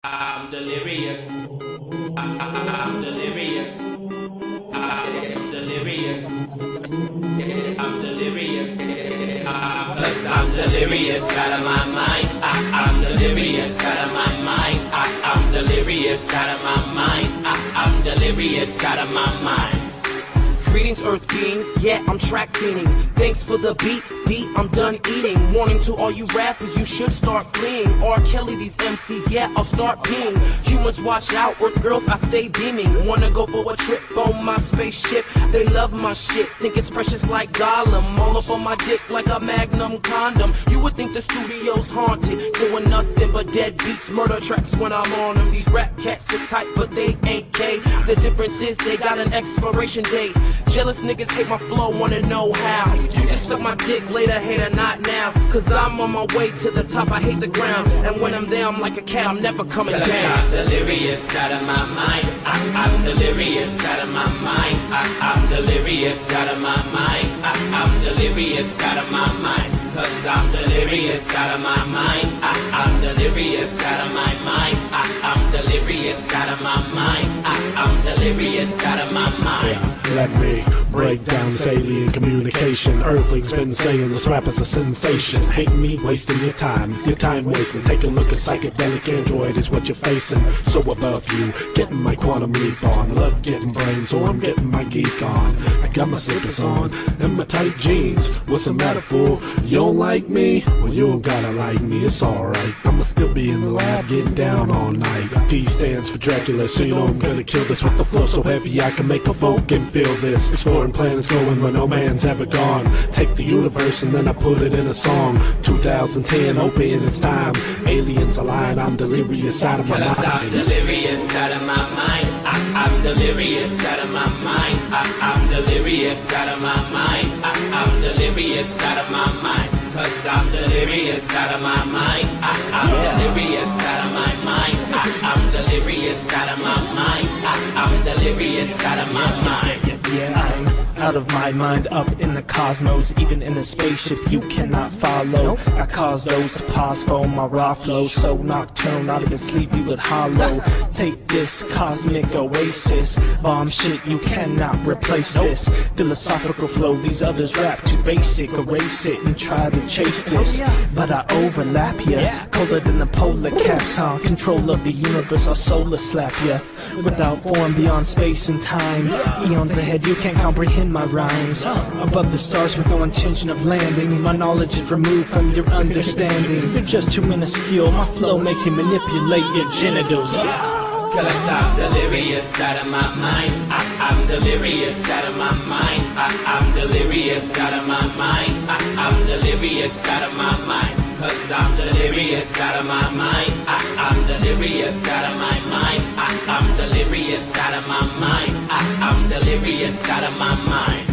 I'm delirious. I'm delirious. I'm delirious. I'm delirious. Cause I'm delirious out of my mind. I'm delirious out of my mind. I'm delirious out of my mind. I'm delirious out of my mind. Greetings, earth beings, yeah, I'm track fiending. Thanks for the beat, D, I'm done eating. Warning to all you rappers, you should start fleeing. R. Kelly, these MCs, yeah, I'll start peeing. Humans, watch out, earth girls, I stay beaming. Wanna go for a trip on my spaceship? They love my shit, think it's precious like Gollum. All up on my dick like a magnum condom. You would think the studio's haunted, doing nothing but dead beats, murder tracks when I'm on them. These rap cats are tight, but they ain't gay. The difference is they got an expiration date. Jealous niggas hate my flow, wanna know how. You can suck my dick later, hater, not now. Cause I'm on my way to the top, I hate the ground. And when I'm there, I'm like a cat, I'm never coming down. I'm delirious out of my mind. I'm delirious out of my mind. I'm delirious out of my mind. I'm delirious out of my mind. Cause I'm delirious out of my mind. I'm delirious out of my mind. I'm delirious out of my mind. I'm delirious out of my mind. Let me break down this alien communication. Earthlings been saying this rap is a sensation. Hate me, wasting your time wasting. Take a look at psychedelic android is what you're facing. So above you, getting my quantum leap on. Love getting brains, so I'm getting my geek on. I got my slippers on and my tight jeans. What's the matter, fool? You don't like me? Well, you don't gotta like me, it's alright. I'ma still be in the lab getting down all night. D stands for Dracula, so you know I'm gonna kill this with the flow so heavy I can make a Vulcan feel this. Exploring planets going where no man's ever gone. Take the universe and then I put it in a song. 2010, open it's time. Aliens align, I'm delirious out of my mind. I'm delirious out of my mind. I'm delirious out of my mind. I'm delirious out of my mind. I'm delirious out of my mind. Cause I'm delirious out of my mind. I'm delirious out of my mind. I'm delirious out of my mind. I'm delirious out of my mind. Yeah, I'm out of my mind, up in the cosmos. Even in a spaceship you cannot follow. I cause those to pause for my raw flow. So nocturnal, not even sleep you would hollow. Take this cosmic oasis. Bomb shit, you cannot replace this. Philosophical flow, these others rap too basic. Erase it and try to chase this. But I overlap ya, colder than the polar caps, huh? Control of the universe, I'll solar slap ya. Without form, beyond space and time. Eons ahead, you can't comprehend my rhymes. Above the stars with no intention of landing. My knowledge is removed from your understanding. You're just too minuscule, my flow makes you manipulate your genitals. Cause I'm delirious out of my mind. I'm delirious out of my mind. I'm delirious out of my mind. I'm delirious out of my mind. Cause I'm delirious out of my mind. I'm delirious out of my mind. I'm delirious out of my mind. I'm delirious out of my mind.